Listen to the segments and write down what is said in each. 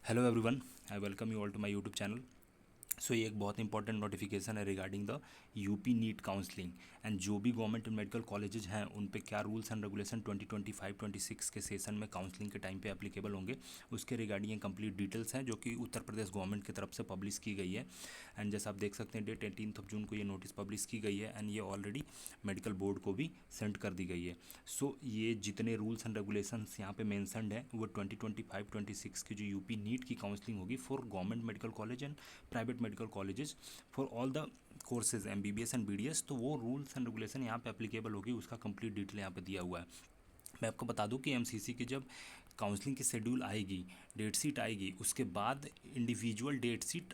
Hello everyone, I welcome you all to my YouTube channel. So ये एक बहुत important notification है regarding the UP NEET counselling and जो भी government medical colleges हैं उन पे क्या रूल्स एंड रेगुलेशन 2025-26 के सेशन में काउंसलिंग के टाइम पे एप्लीकेबल होंगे, उसके रिगार्डिंग ये कंप्लीट डिटेल्स हैं जो कि उत्तर प्रदेश गवर्नमेंट की तरफ से पब्लिश की गई है। एंड जैसा आप देख सकते हैं डेट 18 जून को ये नोटिस पब्लिश की गई है एंड ये ऑलरेडी मेडिकल बोर्ड को भी सेंड कर दी गई है। सो ये जितने रूल्स एंड रेगुलेशंस यहाँ पे मेंशनड है वो 2025-26 की जो यूपी नीट की काउंसलिंग होगी for government medical college and private medical colleges for all the courses MBBS and BDS, तो वो रूल्स एंड रेगुलेशन यहाँ पे एप्लीकेबल होगी, उसका कंप्लीट डिटेल यहाँ पे दिया हुआ है। मैं आपको बता दूं कि एमसीसी की जब काउंसलिंग की शेड्यूल आएगी, डेट शीट आएगी, उसके बाद इंडिविजुअल डेट शीट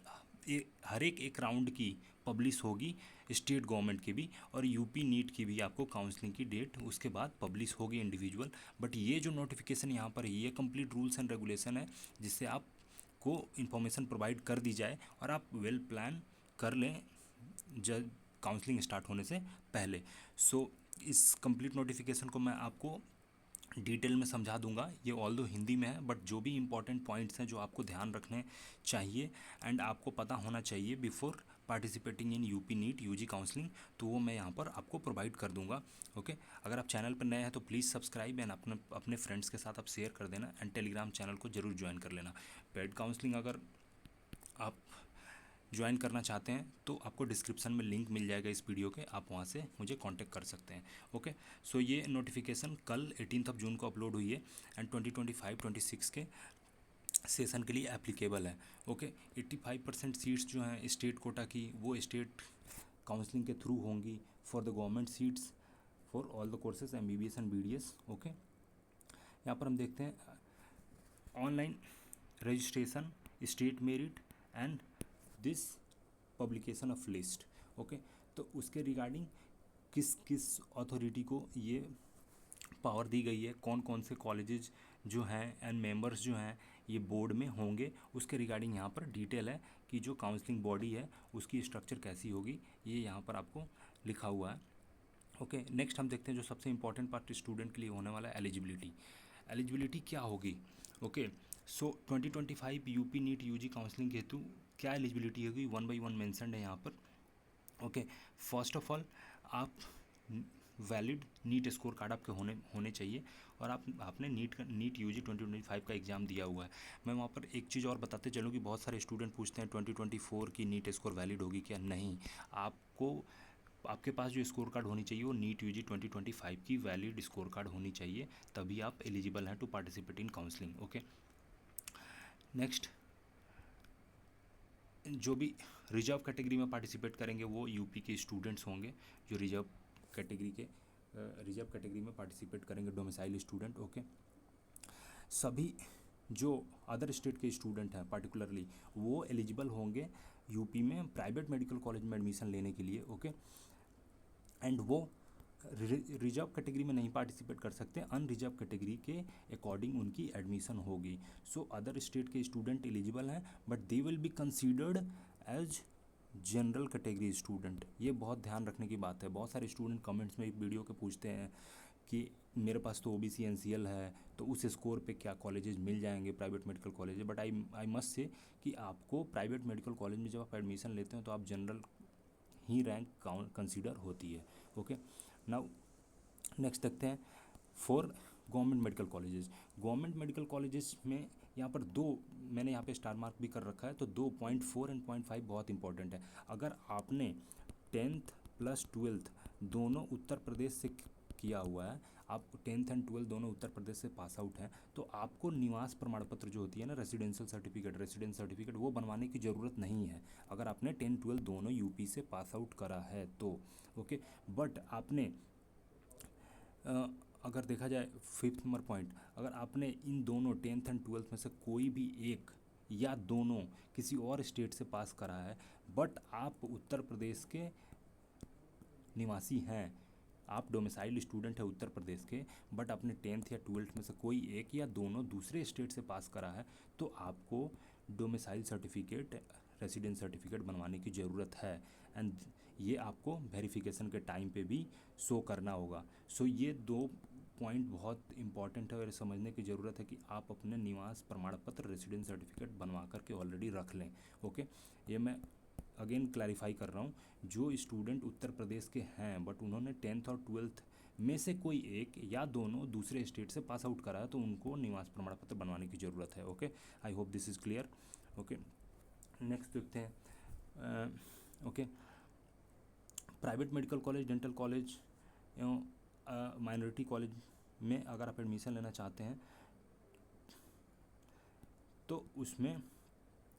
हर एक राउंड की पब्लिश होगी, स्टेट गवर्नमेंट की भी और यूपी नीट की भी आपको काउंसलिंग की डेट उसके बाद पब्लिश होगी इंडिविजुअल। बट ये जो नोटिफिकेशन यहाँ पर है ये कंप्लीट रूल्स एंड रेगुलेशन है जिससे आप को इन्फॉर्मेशन प्रोवाइड कर दी जाए और आप वेल प्लान कर लें जब काउंसलिंग स्टार्ट होने से पहले। सो इस कंप्लीट नोटिफिकेशन को मैं आपको डिटेल में समझा दूंगा, ये ऑल दो हिंदी में है बट जो भी इंपॉर्टेंट पॉइंट्स हैं जो आपको ध्यान रखने चाहिए एंड आपको पता होना चाहिए before participating in UP NEET UG counselling, तो वो मैं यहाँ पर आपको प्रोवाइड कर दूंगा। ओके, अगर आप चैनल पर नए हैं तो प्लीज़ सब्सक्राइब एंड अपने अपने फ्रेंड्स के साथ आप शेयर कर देना एंड टेलीग्राम चैनल को जरूर ज्वाइन कर लेना। पेड काउंसलिंग अगर आप ज्वाइन करना चाहते हैं तो आपको डिस्क्रिप्शन में लिंक मिल जाएगा इस वीडियो के, आप वहाँ से मुझे कांटेक्ट कर सकते हैं। ओके, सो ये नोटिफिकेशन कल 18 जून को अपलोड हुई है एंड 2025-26 के सेशन के लिए एप्लीकेबल है। ओके, 85% सीट्स जो हैं स्टेट कोटा की वो स्टेट काउंसलिंग के थ्रू होंगी for the government seats for all the courses MBBS and BDS. Okay, यहाँ पर हम देखते हैं online registration, state merit and this publication of list. Okay, तो उसके रिगार्डिंग किस किस अथॉरिटी को ये पावर दी गई है, कौन कौन से कॉलेजेस जो हैं एंड मेंबर्स जो हैं ये बोर्ड में होंगे, उसके रिगार्डिंग यहाँ पर डिटेल है कि जो काउंसलिंग बॉडी है उसकी स्ट्रक्चर कैसी होगी, ये यहाँ पर आपको लिखा हुआ है। ओके, नेक्स्ट हम देखते हैं जो सबसे इंपॉर्टेंट पार्ट स्टूडेंट के लिए होने वाला है एलिजिबिलिटी। एलिजिबिलिटी क्या होगी? ओके, सो 2025 यूपी नीट यूजी काउंसलिंग के हेतु क्या एलिजिबिलिटी होगी, वन बाई वन मेंशन्ड है यहाँ पर। ओके, फर्स्ट ऑफ ऑल आप वैलिड नीट स्कोर कार्ड आपके होने होने चाहिए और आपने नीट यूजी 2025 का एग्ज़ाम दिया हुआ है। मैं वहाँ पर एक चीज़ और बताते चलूँ कि बहुत सारे स्टूडेंट पूछते हैं 2024 की नीट स्कोर वैलिड होगी क्या? नहीं, आपको आपके पास जो स्कोर कार्ड होनी चाहिए वो नीट यूजी 2025 की वैलिड स्कोर कार्ड होनी चाहिए, तभी आप एलिजिबल हैं to participate in counselling. Okay, next जो भी रिजर्व कैटेगरी में पार्टिसिपेट करेंगे वो यूपी के स्टूडेंट्स होंगे जो रिजर्व कैटेगरी में पार्टिसिपेट करेंगे, डोमिसाइल स्टूडेंट। ओके, सभी जो अदर स्टेट के स्टूडेंट हैं पार्टिकुलरली वो एलिजिबल होंगे यूपी में प्राइवेट मेडिकल कॉलेज में एडमिशन लेने के लिए। ओके, एंड वो रिजर्व कैटेगरी में नहीं पार्टिसिपेट कर सकते, अनरिजर्व कैटेगरी के अकॉर्डिंग उनकी एडमिशन होगी। सो अदर स्टेट के स्टूडेंट एलिजिबल हैं but they will be considered as general category student. ये बहुत ध्यान रखने की बात है। बहुत सारे स्टूडेंट कमेंट्स में एक वीडियो के पूछते हैं कि मेरे पास तो ओबीसी एनसीएल है तो उस स्कोर पे क्या कॉलेजेस मिल जाएंगे private medical college, but I must say कि आपको प्राइवेट मेडिकल कॉलेज में जब आप एडमिशन लेते हैं तो आप जनरल ही रैंक कंसीडर होती है। ओके, नाउ नेक्स्ट देखते हैं for government medical colleges. Government medical colleges में यहाँ पर दो, मैंने यहाँ पे स्टार मार्क भी कर रखा है, तो 2.4 एंड 0.5 बहुत इंपॉर्टेंट है। अगर आपने 10th प्लस 12th दोनों उत्तर प्रदेश से किया हुआ है, आप 10th एंड 12th दोनों उत्तर प्रदेश से पास आउट हैं, तो आपको निवास प्रमाण पत्र जो होती है ना, रेसिडेंशियल सर्टिफिकेट, रेसिडेंस सर्टिफिकेट, वो बनवाने की ज़रूरत नहीं है अगर आपने 10-12 दोनों यूपी से पास आउट करा है तो। ओके, बट आपने अगर देखा जाए 5th नंबर पॉइंट, अगर आपने इन दोनों 10th एंड 12th में से कोई भी एक या दोनों किसी और स्टेट से पास करा है बट आप उत्तर प्रदेश के निवासी हैं, आप डोमिसाइल स्टूडेंट है उत्तर प्रदेश के, बट आपने 10th या 12th में से कोई एक या दोनों दूसरे स्टेट से पास करा है, तो आपको डोमिसाइल सर्टिफिकेट, रेसिडेंस सर्टिफिकेट बनवाने की ज़रूरत है एंड ये आपको वेरिफिकेशन के टाइम पे भी शो करना होगा। सो ये दो पॉइंट बहुत इंपॉर्टेंट है और समझने की ज़रूरत है कि आप अपने निवास प्रमाण पत्र रेसिडेंस सर्टिफिकेट बनवा करके ऑलरेडी रख लें। ओके, ये मैं अगेन क्लैरिफाई कर रहा हूँ, जो स्टूडेंट उत्तर प्रदेश के हैं बट उन्होंने 10th और 12th में से कोई एक या दोनों दूसरे स्टेट से पास आउट करा है तो उनको निवास प्रमाण पत्र बनवाने की ज़रूरत है। Okay, I hope this is clear. Okay, next देखते हैं। Okay, private medical college, dental college एवं माइनॉरिटी कॉलेज में अगर आप एडमिशन लेना चाहते हैं तो उसमें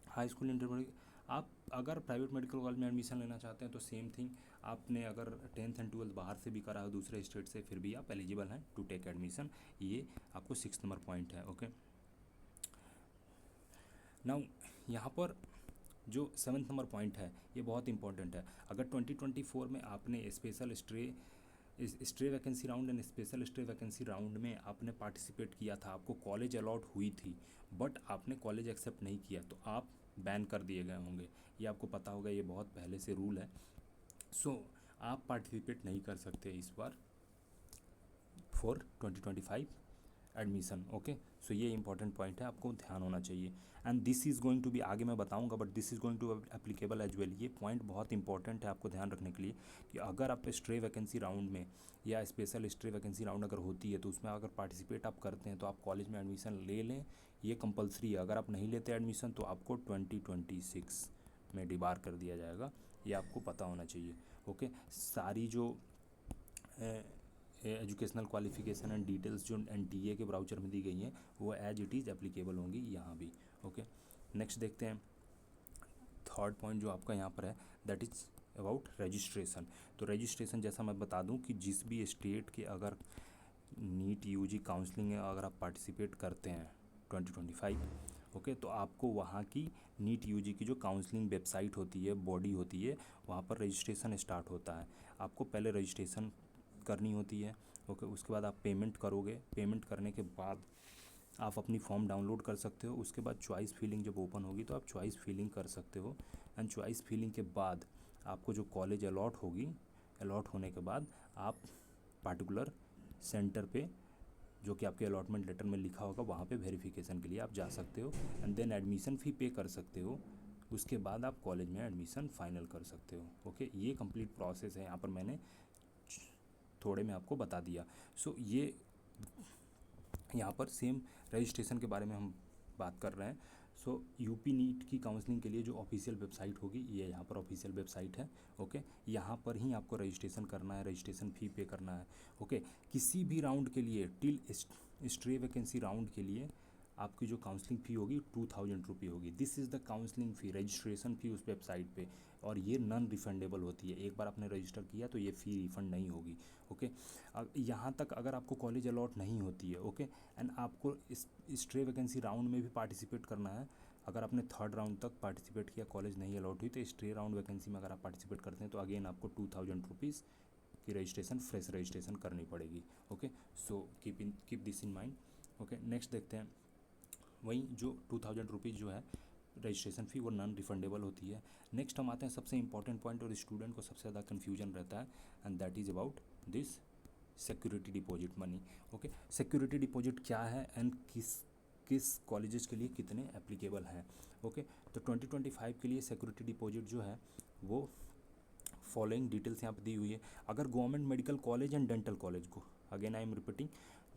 हाई स्कूल इंटरमीडिएट, आप अगर प्राइवेट मेडिकल कॉलेज में एडमिशन लेना चाहते हैं तो सेम थिंग, आपने अगर 10th एंड 12th बाहर से भी करा है दूसरे स्टेट से, फिर भी आप एलिजिबल हैं टू टेक एडमिशन। ये आपको 6 नंबर पॉइंट है। ओके, नाउ यहाँ पर जो 7th नंबर पॉइंट है ये बहुत इंपॉर्टेंट है। अगर 2024 में आपने stray vacancy round and special stray vacancy round में आपने पार्टिसिपेट किया था, आपको कॉलेज अलॉट हुई थी बट आपने कॉलेज एक्सेप्ट नहीं किया तो आप बैन कर दिए गए होंगे। ये आपको पता होगा, ये बहुत पहले से रूल है। सो आप पार्टिसिपेट नहीं कर सकते इस बार फॉर 2025 एडमिशन। ओके, सो ये इंपॉर्टेंट पॉइंट है, आपको ध्यान होना चाहिए। And this is going to be, आगे मैं बताऊंगा but this is going to applicable as well. ये पॉइंट बहुत इंपॉर्टेंट है आपको ध्यान रखने के लिए कि अगर आप स्ट्रे वैकेंसी राउंड में या स्पेशल स्ट्रे वैकेंसी राउंड अगर होती है तो उसमें अगर पार्टिसिपेट आप करते हैं तो आप कॉलेज में एडमिशन ले लें, ये कंपलसरी है। अगर आप नहीं लेते एडमिशन तो आपको 2026 में डिबार कर दिया जाएगा, ये आपको पता होना चाहिए। ओके, सारी जो एजुकेशनल क्वालिफिकेशन एंड डिटेल्स जो NTA के ब्राउचर में दी गई हैं वो एज इट इज़ एप्लीकेबल होंगी यहाँ भी। ओके, नेक्स्ट देखते हैं थर्ड पॉइंट जो आपका यहाँ पर है, दैट इज़ अबाउट रजिस्ट्रेशन। तो रजिस्ट्रेशन जैसा मैं बता दूँ कि जिस भी स्टेट के अगर नीट UG काउंसलिंग में अगर आप पार्टिसिपेट करते हैं 2025, ओके, तो आपको वहाँ की नीट UG की जो काउंसलिंग वेबसाइट होती है, बॉडी होती है, वहाँ पर रजिस्ट्रेशन स्टार्ट होता है। आपको पहले रजिस्ट्रेशन करनी होती है। ओके, उसके बाद आप पेमेंट करोगे, पेमेंट करने के बाद आप अपनी फॉर्म डाउनलोड कर सकते हो। उसके बाद चॉइस फिलिंग जब ओपन होगी तो आप चॉइस फिलिंग कर सकते हो। एंड चॉइस फिलिंग के बाद आपको जो कॉलेज अलॉट होगी, अलॉट होने के बाद आप पार्टिकुलर सेंटर पे जो कि आपके अलॉटमेंट लेटर में लिखा होगा वहाँ पे वेरिफिकेशन के लिए आप जा सकते हो एंड देन एडमिशन फ़ी पे कर सकते हो। उसके बाद आप कॉलेज में एडमिशन फाइनल कर सकते हो। ओके, ये कंप्लीट प्रोसेस है, यहाँ पर मैंने थोड़े में आपको बता दिया। सो ये यहाँ पर सेम रजिस्ट्रेशन के बारे में हम बात कर रहे हैं। सो यूपी नीट की काउंसलिंग के लिए जो ऑफिशियल वेबसाइट होगी, ये यहाँ पर ऑफिशियल वेबसाइट है। ओके, यहाँ पर ही आपको रजिस्ट्रेशन करना है, रजिस्ट्रेशन फ़ी पे करना है। ओके, किसी भी राउंड के लिए टिल स्ट्रे वैकेंसी राउंड के लिए आपकी जो काउंसलिंग फ़ी होगी 2000 रुपये होगी। This is the counselling fee, registration फ़ी उस वेबसाइट पे, और ये नॉन रिफंडेबल होती है। एक बार आपने रजिस्टर किया तो ये फ़ी रिफ़ंड नहीं होगी। ओके, यहाँ तक अगर आपको कॉलेज अलॉट नहीं होती है, ओके, एंड आपको इस स्ट्रे वैकेंसी राउंड में भी पार्टिसिपेट करना है, अगर आपने 3rd राउंड तक पार्टिसिपेट किया, कॉलेज नहीं अलॉट हुई, तो स्ट्रे राउंड वैकेंसी में अगर आप पार्टिसिपेट करते हैं तो अगेन आपको 2000 रुपीज़ की रजिस्ट्रेशन, फ्रेश रजिस्ट्रेशन करनी पड़ेगी। Okay, so keep this in mind. Okay, next देखते हैं, वहीं जो 2000 रुपीज़ जो है रजिस्ट्रेशन फ़ी वो नॉन रिफंडेबल होती है। नेक्स्ट हम आते हैं सबसे इंपॉर्टेंट पॉइंट और स्टूडेंट को सबसे ज़्यादा कन्फ्यूजन रहता है, and that is about this security deposit money. Okay, security deposit क्या है एंड किस कॉलेजेस के लिए कितने एप्लीकेबल हैं। ओके, तो 2025 के लिए सिक्योरिटी डिपॉजिट जो है वो फॉलोइंग डिटेल्स यहाँ पर दी हुई है। अगर government medical college and dental college को, again I am repeating,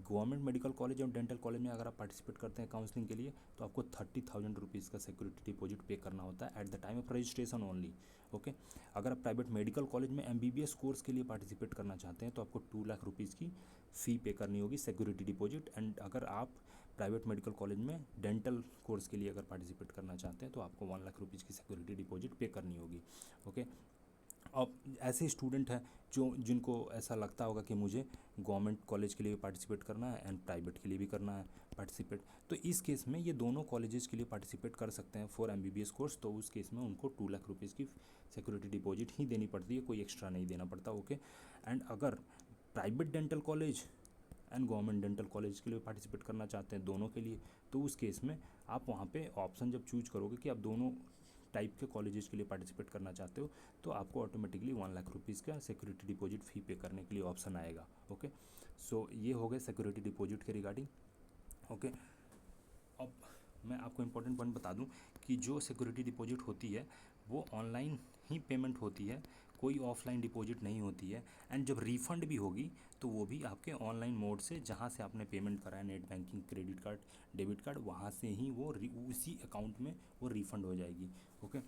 government medical college और डेंटल कॉलेज में अगर आप पार्टिसिपेट करते हैं काउंसलिंग के लिए तो आपको 30,000 रुपीज़ का सिक्योरिटी डिपॉजिट पे करना होता है at the time of registration only. Okay, अगर आप प्राइवेट मेडिकल कॉलेज में MBBS कोर्स के लिए पार्टिसिपेट करना चाहते हैं तो आपको 2 लाख रुपीज़ की फ़ी पे करनी होगी सिक्योरिटी डिपॉजिट। एंड अगर आप प्राइवेट मेडिकल कॉलेज में डेंटल कोर्स के लिए अगर पार्टिसिपेट करना चाहते हैं तो आपको 1 लाख रुपीज़ की सिक्योरिटी डिपॉजिट पे करनी होगी। ओके, अब ऐसे स्टूडेंट हैं जिनको ऐसा लगता होगा कि मुझे गवर्नमेंट कॉलेज के लिए भी पार्टिसिपेट करना है एंड प्राइवेट के लिए भी करना है पार्टिसिपेट, तो इस केस में ये दोनों कॉलेजेस के लिए पार्टिसिपेट कर सकते हैं फॉर MBBS कोर्स। तो उस केस में उनको 2 लाख रुपीज़ की सिक्योरिटी डिपॉजिट ही देनी पड़ती है, कोई एक्स्ट्रा नहीं देना पड़ता। ओके, एंड अगर private dental college and government dental college के लिए पार्टिसिपेट करना चाहते हैं दोनों के लिए, तो उस केस में आप वहाँ पे ऑप्शन जब चूज करोगे कि आप दोनों टाइप के कॉलेजेस के लिए पार्टिसिपेट करना चाहते हो तो आपको ऑटोमेटिकली 1 लाख रुपीज़ का सिक्योरिटी डिपॉजिट फ़ी पे करने के लिए ऑप्शन आएगा। ओके, सो ये हो गए सिक्योरिटी डिपॉजिट के रिगार्डिंग। ओके, अब मैं आपको इम्पोर्टेंट पॉइंट बता दूं कि जो सिक्योरिटी डिपॉजिट होती है वो ऑनलाइन ही पेमेंट होती है, कोई ऑफलाइन डिपॉजिट नहीं होती है। एंड जब रिफ़ंड भी होगी तो वो भी आपके ऑनलाइन मोड से, जहाँ से आपने पेमेंट करा है, net banking, credit card, debit card, वहाँ से ही वो उसी अकाउंट में वो रिफ़ंड हो जाएगी। ओके,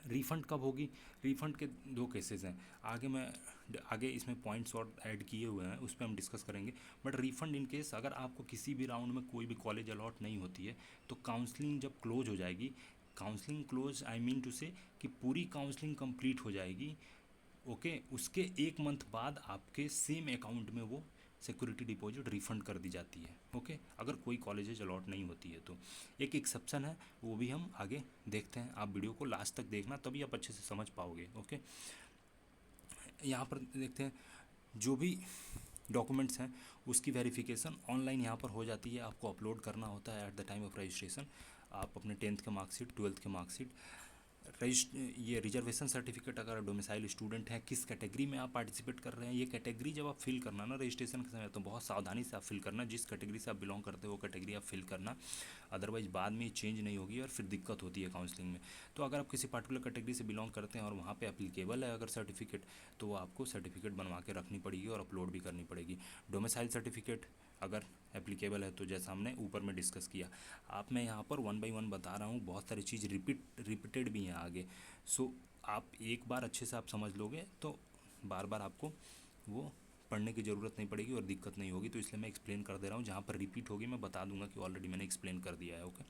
रिफ़ंड कब होगी? रिफ़ंड के दो केसेस हैं, आगे इसमें पॉइंट्स और ऐड किए हुए हैं, उस पर हम डिस्कस करेंगे। बट रिफ़ंड इन केस अगर आपको किसी भी राउंड में कोई भी कॉलेज अलॉट नहीं होती है, तो काउंसलिंग जब क्लोज हो जाएगी, counselling close I mean to say कि पूरी काउंसलिंग कंप्लीट हो जाएगी, ओके, उसके 1 मंथ बाद आपके सेम अकाउंट में वो सिक्योरिटी डिपॉजिट रिफ़ंड कर दी जाती है। ओके, अगर कोई कॉलेजेज अलॉट नहीं होती है तो एक एक्सेप्शन है, वो भी हम आगे देखते हैं। आप वीडियो को लास्ट तक देखना, तभी आप अच्छे से समझ पाओगे। ओके, यहाँ पर देखते हैं जो भी डॉक्यूमेंट्स हैं उसकी वेरिफिकेशन ऑनलाइन यहाँ पर हो जाती है। आपको अपलोड करना होता है at the time of registration. आप अपने 10th के मार्कशीट, 12th के मार्कशीट, ये रिजर्वेशन सर्टिफिकेट, अगर डोमिसाइल स्टूडेंट हैं, किस कैटेगरी में आप पार्टिसिपेट कर रहे हैं, ये कैटेगरी जब आप फिल करना ना रजिस्ट्रेशन के समय, तो बहुत सावधानी से आप फिल करना। जिस कैटेगरी से आप बिलोंग करते हो वो कैटेगरी आप फिल करना, अदरवाइज बाद में चेंज नहीं होगी और फिर दिक्कत होती है काउंसलिंग में। तो अगर आप किसी पर्टिकुलर कैटेगरी से बिलोंग करते हैं और वहाँ पे एप्लीकेबल है अगर सर्टिफिकेट, तो वो आपको सर्टिफिकेट बनवा के रखनी पड़ेगी और अपलोड भी करनी पड़ेगी। डोमिसाइल सर्टिफिकेट अगर एप्लीकेबल है तो जैसा हमने ऊपर में डिस्कस किया, आप मैं यहाँ पर 1 बाय 1 बता रहा हूँ, बहुत सारी चीज़ रिपीटेड भी हैं आगे। सो आप एक बार अच्छे से आप समझ लोगे तो बार बार आपको वो पढ़ने की ज़रूरत नहीं पड़ेगी और दिक्कत नहीं होगी। तो इसलिए मैं एक्सप्लेन कर दे रहा हूँ, जहाँ पर रिपीट होगी मैं बता दूंगा कि ऑलरेडी मैंने एक्सप्लेन कर दिया है। ओके,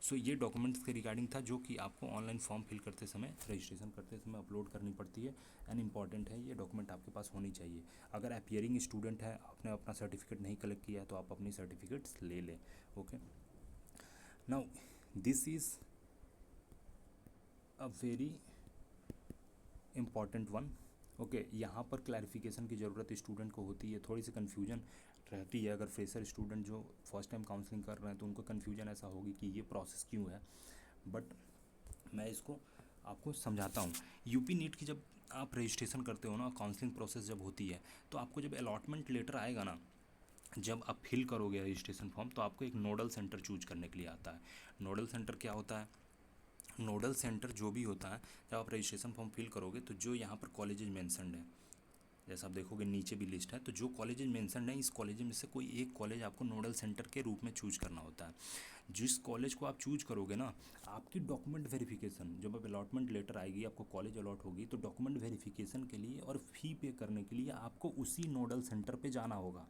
सो ये डॉक्यूमेंट्स के रिगार्डिंग था जो कि आपको ऑनलाइन फॉर्म फिल करते समय, रजिस्ट्रेशन करते समय अपलोड करनी पड़ती है। एंड इंपॉर्टेंट है, ये डॉक्यूमेंट आपके पास होनी चाहिए। अगर अपियरिंग स्टूडेंट है, आपने अपना सर्टिफिकेट नहीं कलेक्ट किया है, तो आप अपनी सर्टिफिकेट्स ले लें। Okay, now this is a very important one. Okay, यहाँ पर क्लैरिफिकेशन की ज़रूरत स्टूडेंट को होती है, थोड़ी सी कन्फ्यूजन रहती है। अगर फ्रेशर स्टूडेंट जो फर्स्ट टाइम काउंसलिंग कर रहे हैं तो उनको कन्फ्यूजन ऐसा होगी कि ये प्रोसेस क्यों है, बट मैं इसको आपको समझाता हूँ। यूपी नीट की जब आप रजिस्ट्रेशन करते हो ना, काउंसलिंग प्रोसेस जब होती है, तो आपको जब अलॉटमेंट लेटर आएगा ना, जब आप फिल करोगे रजिस्ट्रेशन फॉर्म, तो आपको एक नोडल सेंटर चूज करने के लिए आता है। नोडल सेंटर क्या होता है? नोडल सेंटर जो भी होता है, जब आप रजिस्ट्रेशन फॉर्म फिल करोगे तो जो यहाँ पर कॉलेजेज मेंशनड है, जैसा आप देखोगे नीचे भी लिस्ट है, तो जो कॉलेजेज मेंशनड है, इस कॉलेज में से कोई एक कॉलेज आपको नोडल सेंटर के रूप में चूज करना होता है। जिस कॉलेज को आप चूज करोगे ना, आपकी डॉक्यूमेंट वेरिफिकेशन, जब अब अलॉटमेंट लेटर आएगी, आपको कॉलेज अलॉट होगी, तो डॉक्यूमेंट वेरिफिकेशन के लिए और फ़ी पे करने के लिए आपको उसी नोडल सेंटर पे जाना होगा।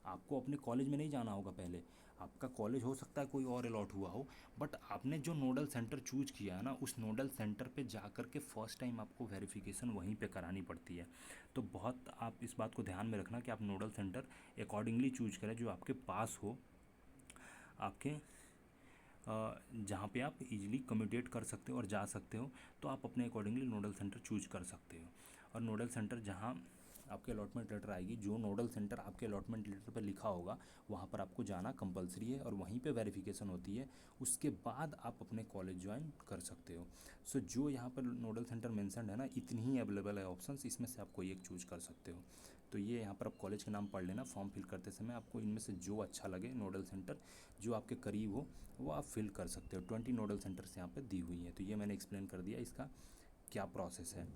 आपको अपने कॉलेज में नहीं जाना होगा पहले। आपका कॉलेज हो सकता है कोई और अलॉट हुआ हो, बट आपने जो नोडल सेंटर चूज किया है ना, उस नोडल सेंटर पे जा कर के फर्स्ट टाइम आपको वेरिफिकेशन वहीं पे करानी पड़ती है। तो बहुत आप इस बात को ध्यान में रखना कि आप नोडल सेंटर अकॉर्डिंगली चूज करें जो आपके पास हो, आपके जहाँ पे आप इजीली कम्यूटेट कर सकते हो और जा सकते हो, तो आप अपने अकॉर्डिंगली नोडल सेंटर चूज कर सकते हो। और नोडल सेंटर जहाँ आपके अलॉटमेंट लेटर आएगी, जो नोडल सेंटर आपके अलॉटमेंट लेटर पर लिखा होगा, वहाँ पर आपको जाना कंपलसरी है और वहीं पे वेरिफिकेशन होती है। उसके बाद आप अपने कॉलेज ज्वाइन कर सकते हो। सो जो यहाँ पर नोडल सेंटर मेंशन्ड है ना, इतनी ही अवेलेबल है ऑप्शंस, इसमें से आप कोई एक चूज कर सकते हो। तो ये यहाँ पर आप कॉलेज के नाम पढ़ लेना फॉर्म फिल करते समय, आपको इनमें से जो अच्छा लगे नोडल सेंटर जो आपके करीब हो वो आप फिल कर सकते हो। 20 नोडल सेंटर्स यहाँ पे दी हुई हैं। तो ये मैंने एक्सप्लेन कर दिया इसका क्या प्रोसेस है।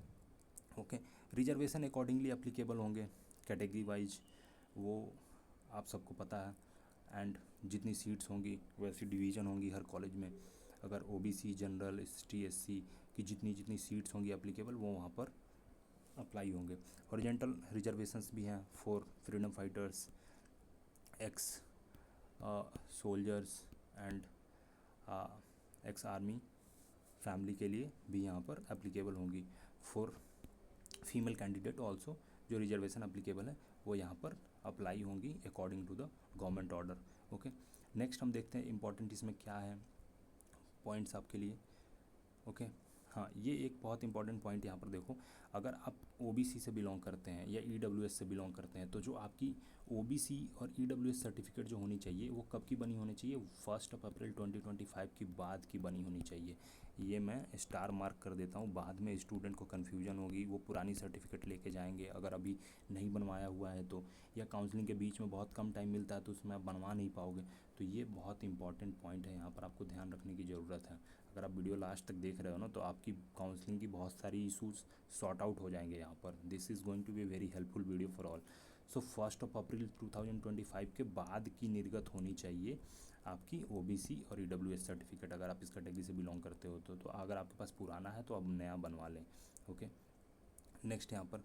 ओके, रिजर्वेशन अकॉर्डिंगली एप्लीकेबल होंगे कैटेगरी वाइज, वो आप सबको पता है। एंड जितनी सीट्स होंगी वैसी डिवीज़न होंगी हर कॉलेज में। अगर ओबीसी, जनरल, एसटी, एससी की जितनी जितनी सीट्स होंगी एप्लीकेबल, वो वहाँ पर अप्लाई होंगे। हॉरिजॉन्टल रिजर्वेशंस भी हैं for freedom fighters, ex soldiers and ex army family के लिए भी यहाँ पर एप्लीकेबल होंगी। फॉर फीमेल कैंडिडेट ऑल्सो जो रिजर्वेशन एप्लीकेबल है वो यहाँ पर अप्लाई होंगी according to the government order. Okay, next हम देखते हैं इंपॉर्टेंट इसमें क्या है पॉइंट्स आपके लिए। ओके, हाँ, ये एक बहुत इंपॉर्टेंट पॉइंट यहाँ पर देखो, अगर आप ओबीसी से बिलोंग करते हैं या ईडब्ल्यूएस से बिलोंग करते हैं, तो जो आपकी ओबीसी और ईडब्ल्यूएस सर्टिफिकेट जो होनी चाहिए वो कब की बनी होनी चाहिए, 1 अप्रैल 2025 की बाद की बनी होनी चाहिए। ये मैं स्टार मार्क कर देता हूँ, बाद में स्टूडेंट को कन्फ्यूजन होगी, वो पुरानी सर्टिफिकेट लेके जाएंगे अगर अभी नहीं बनवाया हुआ है तो, या काउंसलिंग के बीच में बहुत कम टाइम मिलता है तो उसमें आप बनवा नहीं पाओगे। तो ये बहुत इंपॉर्टेंट पॉइंट है, यहाँ पर आपको ध्यान रखने की ज़रूरत है। अगर आप वीडियो लास्ट तक देख रहे हो ना, तो आपकी काउंसलिंग की बहुत सारी इशूज़ सॉर्ट आउट हो जाएंगे यहाँ पर। This is going to be very helpful video for all. So 1 April 2025 के बाद की निर्गत होनी चाहिए आपकी ओबीसी और ईडब्ल्यूएस सर्टिफिकेट, अगर आप इस कैटेगरी से बिलोंग करते हो तो अगर आपके पास पुराना है तो अब नया बनवा लें। ओके, नेक्स्ट यहाँ पर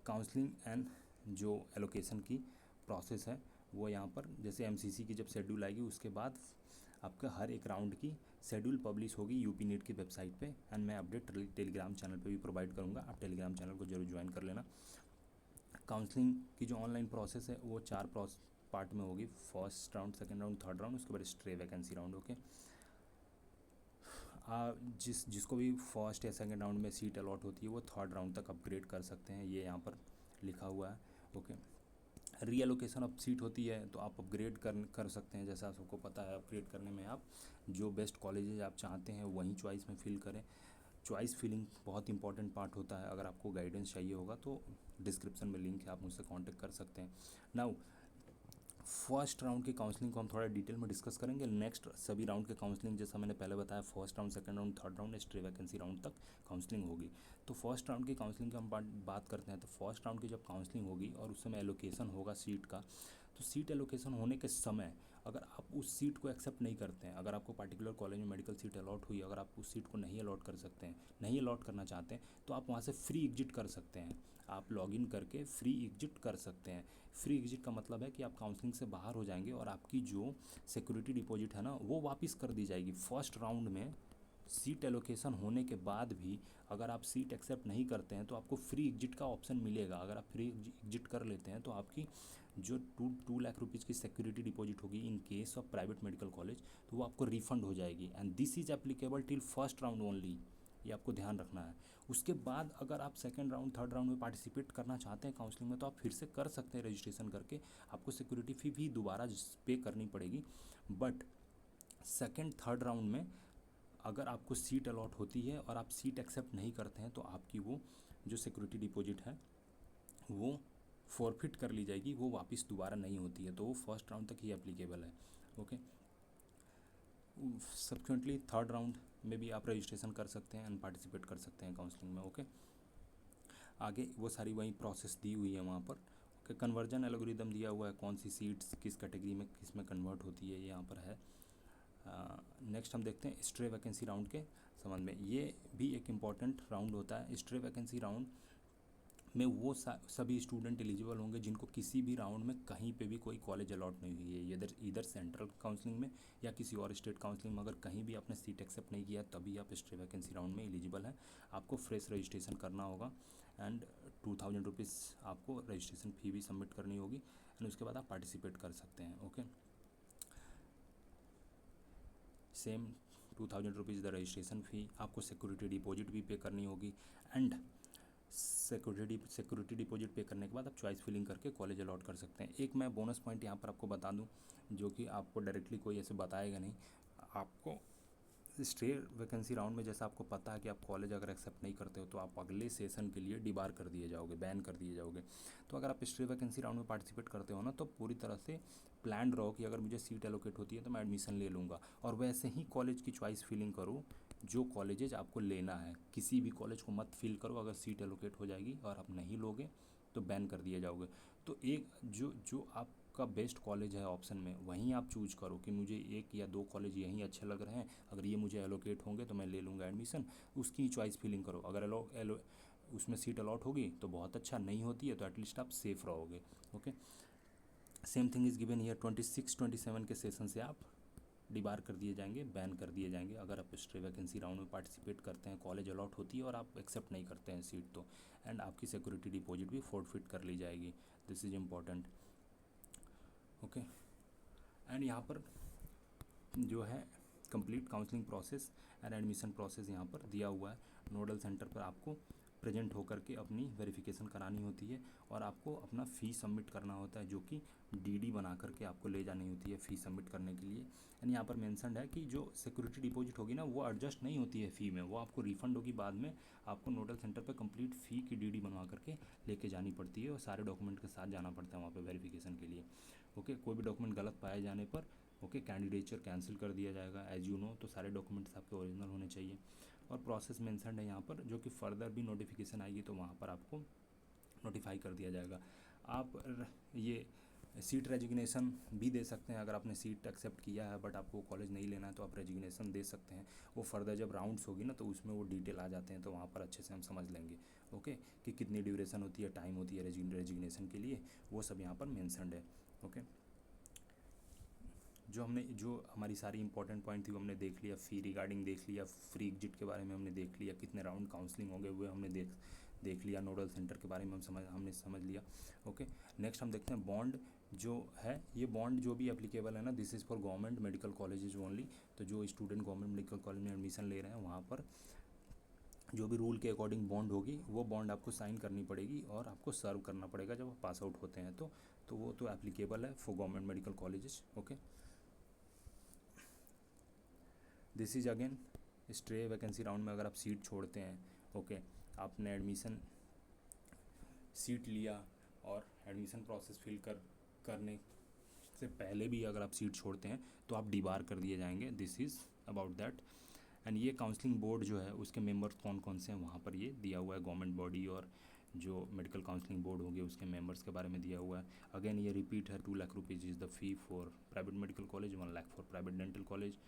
काउंसलिंग एंड जो एलोकेशन की प्रोसेस है वो यहाँ पर, जैसे एमसीसी की जब शेड्यूल आएगी उसके बाद आपका हर एक राउंड की शेड्यूल पब्लिश होगी यूपी नीट की वेबसाइट पे, एंड मैं अपडेट टेलीग्राम चैनल पे भी प्रोवाइड करूँगा, आप टेलीग्राम चैनल को जरूर ज्वाइन कर लेना। काउंसलिंग की जो ऑनलाइन प्रोसेस है वो 4 पार्ट में होगी, first round, second round, third round, उसके बाद स्ट्रे वैकेंसी राउंड। ओके, जिसको भी फर्स्ट या सेकंड राउंड में सीट अलॉट होती है वो थर्ड राउंड तक अपग्रेड कर सकते हैं, ये यहाँ पर लिखा हुआ है। ओके, रीएलोकेशन ऑफ सीट होती है तो आप अपग्रेड कर सकते हैं, जैसा सबको पता है अपग्रेड करने में आप जो बेस्ट कॉलेजेज आप चाहते हैं वहीं चॉइस में फिल करें। चॉइस फिलिंग बहुत इंपॉर्टेंट पार्ट होता है, अगर आपको गाइडेंस चाहिए होगा तो डिस्क्रिप्शन में लिंक है, आप मुझसे कांटेक्ट कर सकते हैं। नाउ फर्स्ट राउंड की काउंसलिंग को हम थोड़ा डिटेल में डिस्कस करेंगे, नेक्स्ट सभी राउंड के काउंसलिंग जैसा मैंने पहले बताया, first round, second round, third round, stray vacancy round तक काउंसलिंग होगी। तो फर्स्ट राउंड की काउंसलिंग की हम बात करते हैं, तो फर्स्ट राउंड की जब काउंसलिंग होगी और उस समय एलोकेशन होगा सीट का, तो सीट एलोकेशन होने के समय अगर आप उस सीट को एक्सेप्ट नहीं करते हैं, अगर आपको पार्टिकुलर कॉलेज में मेडिकल सीट अलॉट हुई, अगर आप उस सीट को नहीं अलॉट कर सकते हैं, नहीं अलॉट करना चाहते हैं, तो आप वहाँ से फ्री एग्जिट कर सकते हैं। आप लॉगिन करके फ्री एग्जिट कर सकते हैं। फ्री एग्जिट का मतलब है कि आप काउंसलिंग से बाहर हो जाएंगे और आपकी जो सिक्योरिटी डिपॉजिट है ना वो वापस कर दी जाएगी। फर्स्ट राउंड में सीट एलोकेशन होने के बाद भी अगर आप सीट एक्सेप्ट नहीं करते हैं तो आपको फ्री एग्जिट का ऑप्शन मिलेगा। अगर आप फ्री एग्जिट कर लेते हैं तो आपकी जो 2 लाख रुपीज़ की सिक्योरिटी डिपॉजिट होगी in case of private medical college, तो वो आपको रिफंड हो जाएगी, and this is applicable till first round only, ये आपको ध्यान रखना है। उसके बाद अगर आप सेकंड राउंड, थर्ड राउंड में पार्टिसिपेट करना चाहते हैं काउंसलिंग में, तो आप फिर से कर सकते हैं रजिस्ट्रेशन करके, आपको सिक्योरिटी फ़ी भी दोबारा पे करनी पड़ेगी। बट सेकंड थर्ड राउंड में अगर आपको सीट अलॉट होती है और आप सीट एक्सेप्ट नहीं करते हैं तो आपकी वो जो सिक्योरिटी डिपॉजिट है वो फॉरफिट कर ली जाएगी, वो वापस दोबारा नहीं होती है, तो वो फर्स्ट राउंड तक ही एप्लीकेबल है। ओके, सब्सिक्वेंटली थर्ड राउंड में भी आप रजिस्ट्रेशन कर सकते हैं एंड पार्टिसिपेट कर सकते हैं काउंसलिंग में। ओके, आगे वो सारी वही प्रोसेस दी हुई है वहाँ पर। ओके, कन्वर्जन एल्गोरिदम दिया हुआ है, कौन सी सीट्स किस कैटेगरी में किस में कन्वर्ट होती है, ये यहाँ पर है। नेक्स्ट हम देखते हैं स्ट्रे वैकेंसी राउंड के संबंध में, ये भी एक इम्पॉर्टेंट राउंड होता है। स्ट्रे वैकेंसी राउंड में वो सभी स्टूडेंट एलिजिबल होंगे जिनको किसी भी राउंड में कहीं पे भी कोई कॉलेज अलॉट नहीं हुई है, इधर सेंट्रल काउंसलिंग में या किसी और स्टेट काउंसलिंग में, अगर कहीं भी आपने सीट एक्सेप्ट नहीं किया तभी आप स्ट्रे वैकेंसी राउंड में एलिजिबल हैं। आपको फ्रेश रजिस्ट्रेशन करना होगा एंड 2000 रुपीज़ आपको रजिस्ट्रेशन फ़ी भी सबमिट करनी होगी, एंड उसके बाद आप पार्टिसिपेट कर सकते हैं। Okay, same 2000 rupees the registration फ़ी, आपको सिक्योरिटी डिपॉजिट भी पे करनी होगी, एंड सिक्योरिटी डिपॉजिट पे करने के बाद आप चॉइस फिलिंग करके कॉलेज अलॉट कर सकते हैं। एक मैं बोनस पॉइंट यहाँ पर आपको बता दूँ जो कि आपको डायरेक्टली कोई ऐसे बताएगा नहीं, आपको स्ट्रे वैकेंसी राउंड में जैसा आपको पता है कि आप कॉलेज अगर एक्सेप्ट नहीं करते हो तो आप अगले सेशन के लिए डिबार कर दिए जाओगे, बैन कर दिए जाओगे। तो अगर आप स्ट्रे वैकेंसी राउंड में पार्टिसिपेट करते हो ना तो पूरी तरह से प्लान रहो कि अगर मुझे सीट एलोकेट होती है तो मैं एडमिशन ले लूँगा, और वैसे ही कॉलेज की चॉइस फिलिंग करो जो कॉलेजेज आपको लेना है। किसी भी कॉलेज को मत फिल करो, अगर सीट एलोकेट हो जाएगी और आप नहीं लोगे तो बैन कर दिए जाओगे। तो एक जो जो आपका बेस्ट कॉलेज है ऑप्शन में वहीं आप चूज करो कि मुझे 1 या 2 कॉलेज यहीं अच्छे लग रहे हैं, अगर ये मुझे एलोकेट होंगे तो मैं ले लूँगा एडमिशन, उसकी चॉइस फिलिंग करो। अगर उसमें सीट अलॉट होगी तो बहुत अच्छा, नहीं होती है तो एटलीस्ट आप सेफ रहोगे। Okay, same thing is given year 26-27 के सेशन से आप डिबार कर दिए जाएंगे, बैन कर दिए जाएंगे अगर आप स्ट्रे वैकेंसी राउंड में पार्टिसिपेट करते हैं, कॉलेज अलॉट होती है और आप एक्सेप्ट नहीं करते हैं सीट तो, एंड आपकी सिक्योरिटी डिपॉजिट भी फोर्टफिट कर ली जाएगी। This is important. Okay, and यहाँ पर जो है complete counselling process and admission process यहाँ पर दिया हुआ है। नोडल सेंटर पर आपको प्रेजेंट होकर के अपनी वेरिफिकेशन करानी होती है और आपको अपना फ़ी सबमिट करना होता है, जो कि डीडी बना करके आपको ले जानी होती है फ़ी सबमिट करने के लिए। एंड यहाँ पर मेंशन्ड है कि जो सिक्योरिटी डिपॉजिट होगी ना वो एडजस्ट नहीं होती है फ़ी में, वो आपको रिफंड होगी बाद में। आपको नोडल सेंटर पर कंप्लीट फ़ी की डीडी बनवा करके लेके जानी पड़ती है और सारे डॉक्यूमेंट के साथ जाना पड़ता है वहाँ पर वेरिफिकेशन के लिए। ओके, कोई भी डॉक्यूमेंट गलत पाए जाने पर ओके कैंडिडेचर कैंसिल कर दिया जाएगा एज यू नो। तो सारे डॉक्यूमेंट्स आपके ओरिजिनल होने चाहिए और प्रोसेस मेंशन्ड है यहाँ पर, जो कि फर्दर भी नोटिफिकेशन आएगी तो वहाँ पर आपको नोटिफाई कर दिया जाएगा। आप ये सीट रेजिग्नेशन भी दे सकते हैं। अगर आपने सीट एक्सेप्ट किया है बट आपको कॉलेज नहीं लेना है तो आप रेजिग्नेशन दे सकते हैं। वो फर्दर जब राउंड्स होगी ना तो उसमें वो डिटेल आ जाते हैं, तो वहाँ पर अच्छे से हम समझ लेंगे ओके कि कितनी ड्यूरेशन होती है, टाइम होती है रेजिग्नेशन के लिए, वो सब यहाँ पर मेंशन्ड है। ओके, जो हमारी सारी इंपॉर्टेंट पॉइंट थी वो हमने देख लिया। फ़ी रिगार्डिंग देख लिया, फ्री एग्जिट के बारे में हमने देख लिया, कितने राउंड काउंसलिंग होंगे वो हमने देख लिया, नोडल सेंटर के बारे में हमने समझ लिया। ओके, नेक्स्ट हम देखते हैं बॉन्ड जो है। ये बॉन्ड जो भी एप्लीकेबल है ना, this is for government medical colleges only. तो जो स्टूडेंट गवर्नमेंट मेडिकल कॉलेज में एडमिशन ले रहे हैं वहाँ पर जो भी रूल के अकॉर्डिंग बॉन्ड होगी वो बॉन्ड आपको साइन करनी पड़ेगी और आपको सर्व करना पड़ेगा जब आप पास आउट होते हैं। तो वो तो एप्लीकेबल है for government medical colleges. Okay, this is again stray vacancy round में अगर आप सीट छोड़ते हैं ओके, आपने एडमिशन सीट लिया और एडमिशन प्रोसेस करने से पहले भी अगर आप सीट छोड़ते हैं तो आप डिबार कर दिए जाएंगे। This is about that. And ये काउंसलिंग बोर्ड जो है उसके मेंबर्स कौन कौन से हैं वहाँ पर ये दिया हुआ है, गवर्नमेंट बॉडी और जो मेडिकल काउंसलिंग बोर्ड होगी उसके मेंबर्स के बारे में दिया हुआ है। अगेन ये रिपीट है, 2 lakh rupees is the fee for private medical college, 1 lakh for private dental college.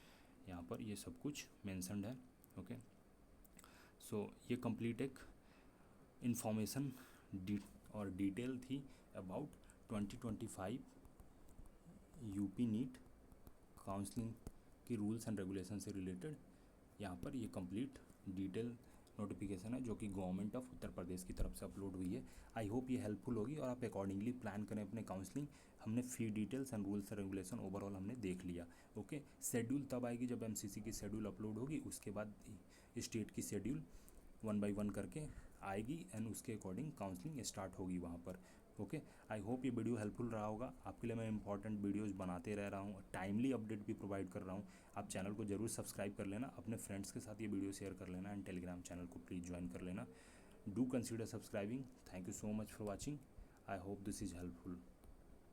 यहाँ पर ये सब कुछ मेंशन्ड है। ओके, सो ये कंप्लीट एक इंफॉर्मेशन और डिटेल थी अबाउट 2025 यूपी नीट काउंसलिंग की रूल्स एंड रेगुलेशन से रिलेटेड। यहाँ पर ये कंप्लीट डिटेल नोटिफिकेशन है जो कि गवर्नमेंट ऑफ उत्तर प्रदेश की तरफ से अपलोड हुई है। आई होप ये हेल्पफुल होगी और आप अकॉर्डिंगली प्लान करें अपने काउंसलिंग। हमने fee details and rules and regulation overall हमने देख लिया। ओके, शेड्यूल तब आएगी जब एमसीसी की शेड्यूल अपलोड होगी, उसके बाद स्टेट की शेड्यूल 1 बाय 1 करके आएगी एंड उसके अकॉर्डिंग काउंसलिंग स्टार्ट होगी वहाँ पर। ओके, आई होप ये वीडियो हेल्पफुल रहा होगा आपके लिए। मैं इंपॉर्टेंट वीडियोस बनाते रह रहा हूँ, टाइमली अपडेट भी प्रोवाइड कर रहा हूँ। आप चैनल को जरूर सब्सक्राइब कर लेना, अपने फ्रेंड्स के साथ ये वीडियो शेयर कर लेना एंड टेलीग्राम चैनल को प्लीज़ ज्वाइन कर लेना। Do consider subscribing. Thank you so much for watching. I hope this is helpful.